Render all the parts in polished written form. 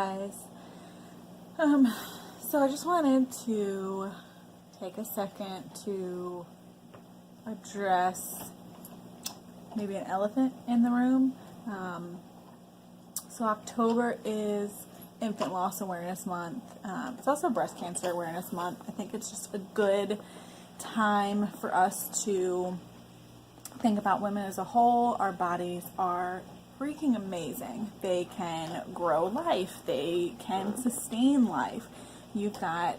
guys. So I just wanted to take a second to address maybe an elephant in the room. So October is Infant Loss Awareness Month. It's also Breast Cancer Awareness Month. I think it's just a good time for us to think about women as a whole. Our bodies are freaking amazing. They can grow life. They can sustain life. You've got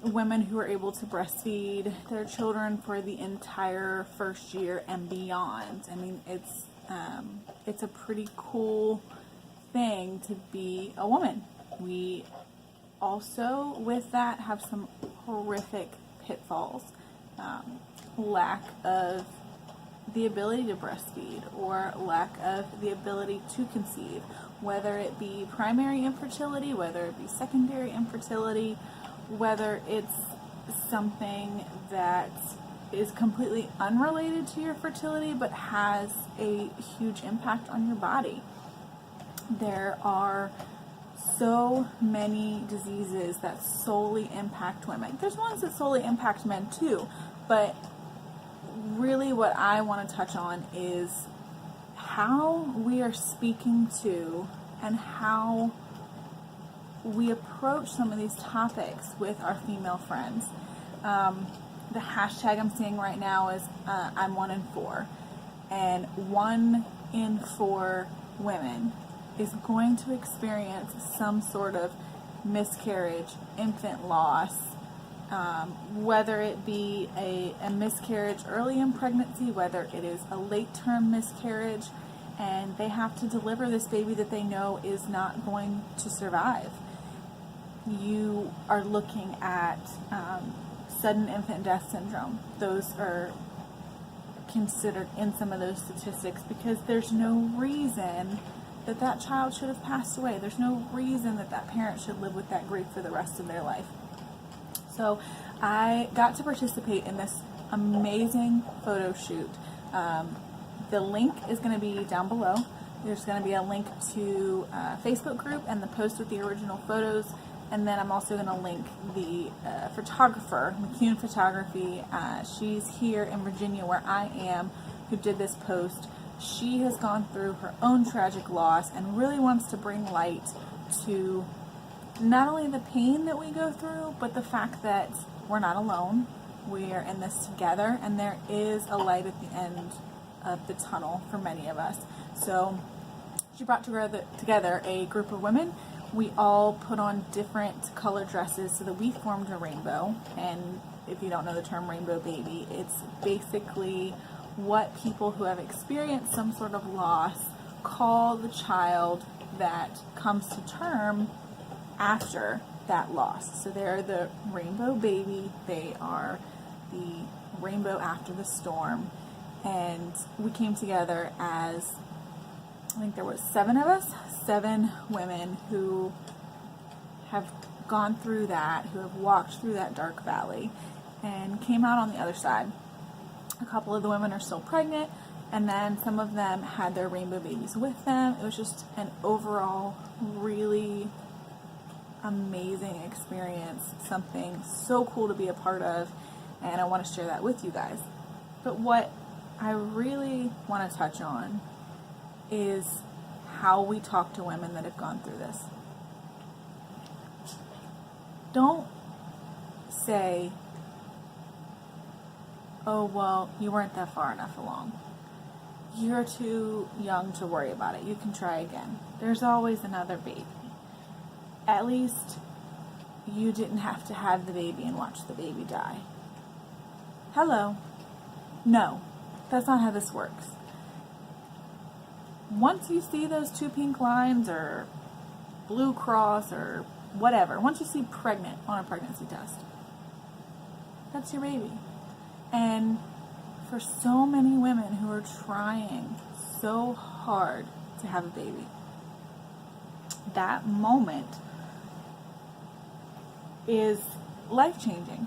women who are able to breastfeed their children for the entire first year and beyond. I mean, it's a pretty cool thing to be a woman. We also, with that, have some horrific pitfalls. Lack of the ability to breastfeed, or lack of the ability to conceive, whether it be primary infertility, whether it be secondary infertility, whether it's something that is completely unrelated to your fertility but has a huge impact on your body. There are so many diseases that solely impact women. There's ones that solely impact men too, but really what I want to touch on is how we are speaking to and how we approach some of these topics with our female friends. The hashtag I'm seeing right now is I'm 1 in 4, and 1 in 4 women is going to experience some sort of miscarriage, infant loss, whether it be a miscarriage early in pregnancy, whether it is a late-term miscarriage, and they have to deliver this baby that they know is not going to survive. You are looking at sudden infant death syndrome. Those are considered in some of those statistics because there's no reason that that child should have passed away. There's no reason that that parent should live with that grief for the rest of their life. So I got to participate in this amazing photo shoot. The link is going to be down below. There's going to be a link to a Facebook group and the post with the original photos. And then I'm also going to link the photographer, McCune Photography. She's here in Virginia where I am, who did this post. She has gone through her own tragic loss and really wants to bring light to not only the pain that we go through, but the fact that we're not alone. We are in this together, and there is a light at the end of the tunnel for many of us. So she brought together a group of women. We all put on different color dresses so that we formed a rainbow. And if you don't know the term rainbow baby, it's basically what people who have experienced some sort of loss call the child that comes to term after that loss. So they're the rainbow baby, they are the rainbow after the storm. And we came together as, I think there was 7 of us, 7 women who have gone through that, who have walked through that dark valley and came out on the other side. A couple of the women are still pregnant, and then some of them had their rainbow babies with them. It was just an overall really amazing experience, something so cool to be a part of, and I want to share that with you guys. But what I really want to touch on is how we talk to women that have gone through this. Don't say, oh, well, you weren't that far enough along. You're too young to worry about it. You can try again. There's always another baby. At least you didn't have to have the baby and watch the baby die. Hello. No, that's not how this works. Once you see those 2 pink lines or Blue Cross or whatever, once you see pregnant on a pregnancy test, that's your baby. And for so many women who are trying so hard to have a baby, that moment is life-changing.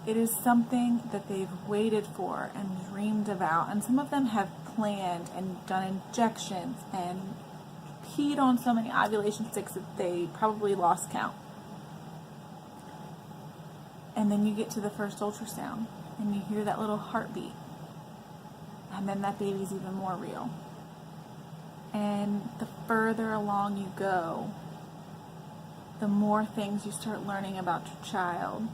It is something that they've waited for and dreamed about, and some of them have planned and done injections and keyed on so many ovulation sticks that they probably lost count. And then you get to the first ultrasound and you hear that little heartbeat. And then that baby's even more real. And the further along you go, the more things you start learning about your child.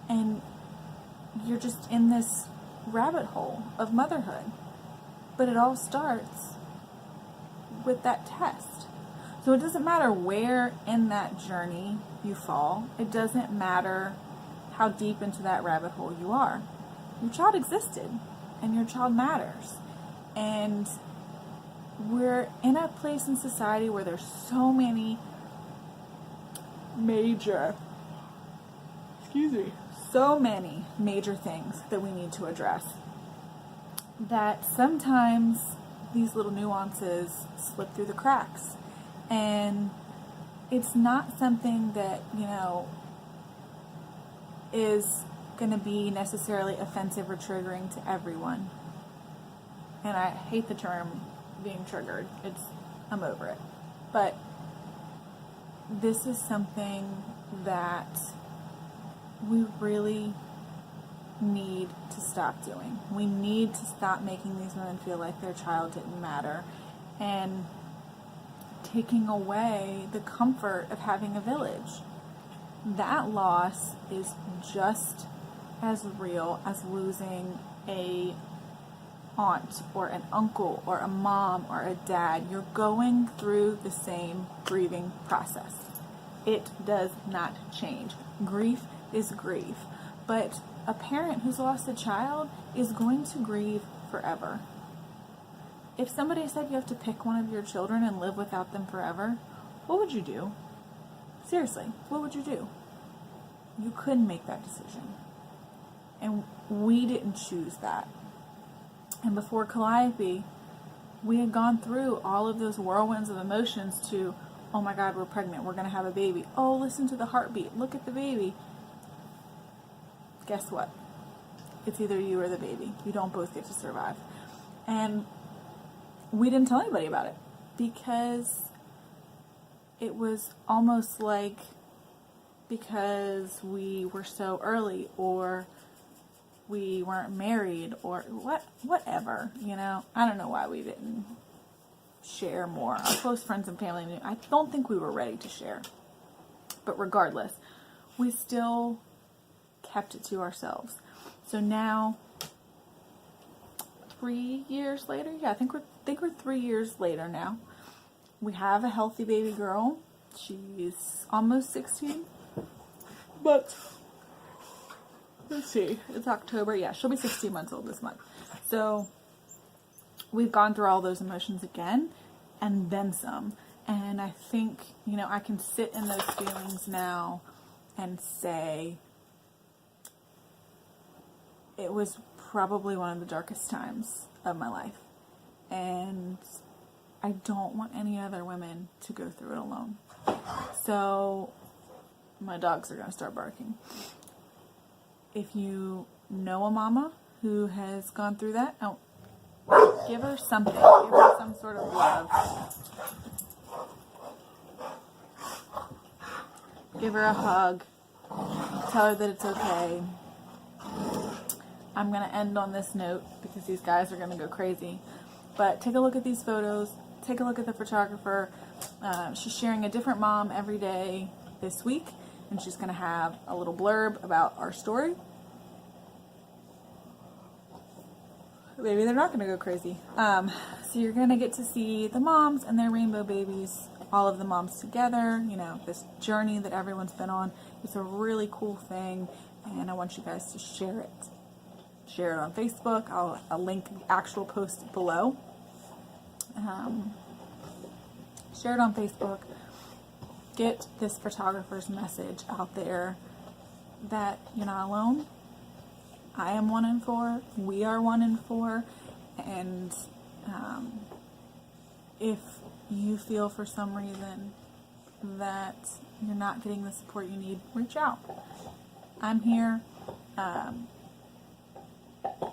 And you're just in this rabbit hole of motherhood. But it all starts with that test. So it doesn't matter where in that journey you fall. It doesn't matter how deep into that rabbit hole you are. Your child existed, and your child matters. And we're in a place in society where there's so many major things that we need to address, that sometimes these little nuances slip through the cracks. And it's not something that, is going to be necessarily offensive or triggering to everyone. And I hate the term being triggered. I'm over it. But this is something that we really need to stop doing. We need to stop making these women feel like their child didn't matter, and taking away the comfort of having a village. That loss is just as real as losing a aunt or an uncle or a mom or a dad. You're going through the same grieving process. It does not change. Grief is grief. But a parent who's lost a child is going to grieve forever. If somebody said you have to pick one of your children and live without them forever, what would you do? Seriously, what would you do? You couldn't make that decision. And we didn't choose that. And before Calliope, we had gone through all of those whirlwinds of emotions to, oh my God, we're pregnant, we're going to have a baby. Oh, listen to the heartbeat, look at the baby. Guess what? It's either you or the baby. You don't both get to survive. And we didn't tell anybody about it because it was almost like because we were so early or we weren't married or whatever, I don't know why we didn't share more. Our close friends and family knew. I don't think we were ready to share. But regardless, we still kept it to ourselves. So now, 3 years later, I think we're 3 years later now. We have a healthy baby girl. She's almost 16. But let's see, it's October. Yeah, she'll be 16 months old this month. So we've gone through all those emotions again and then some. And I think, I can sit in those feelings now and say it was probably one of the darkest times of my life. And I don't want any other women to go through it alone. So my dogs are going to start barking. If you know a mama who has gone through that, give her something. Give her some sort of love. Give her a hug. Tell her that it's okay. I'm going to end on this note because these guys are going to go crazy. But take a look at these photos. Take a look at the photographer. She's sharing a different mom every day this week. And she's going to have a little blurb about our story. Maybe they're not going to go crazy. So you're going to get to see the moms and their rainbow babies, all of the moms together, this journey that everyone's been on. It's a really cool thing, and I want you guys to share it. Share it on Facebook. I'll link the actual post below. Share it on Facebook. Get this photographer's message out there that you're not alone. I am 1 in 4. We are 1 in 4. And if you feel for some reason that you're not getting the support you need, reach out. I'm here.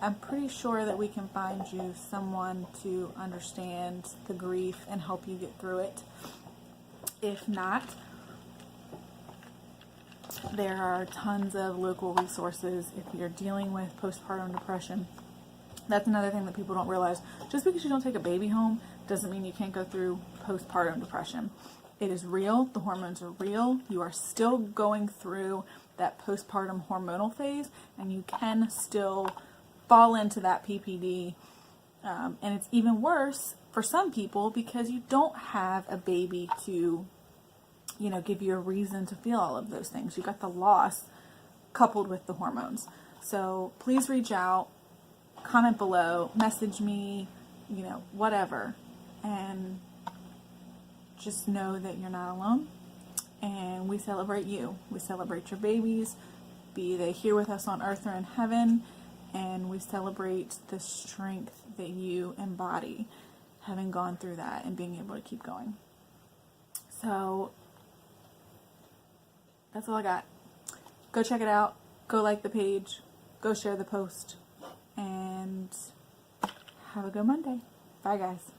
I'm pretty sure that we can find you someone to understand the grief and help you get through it. If not, there are tons of local resources if you're dealing with postpartum depression. That's another thing that people don't realize. Just because you don't take a baby home doesn't mean you can't go through postpartum depression. It is real. The hormones are real. You are still going through that postpartum hormonal phase, and you can still fall into that PPD. And it's even worse for some people because you don't have a baby to, give you a reason to feel all of those things. You got the loss coupled with the hormones. So please reach out, comment below, message me, whatever. And just know that you're not alone. And we celebrate you. We celebrate your babies, be they here with us on earth or in heaven. And we celebrate the strength that you embody, having gone through that and being able to keep going. So that's all I got. Go check it out. Go like the page. Go share the post. And have a good Monday. Bye, guys.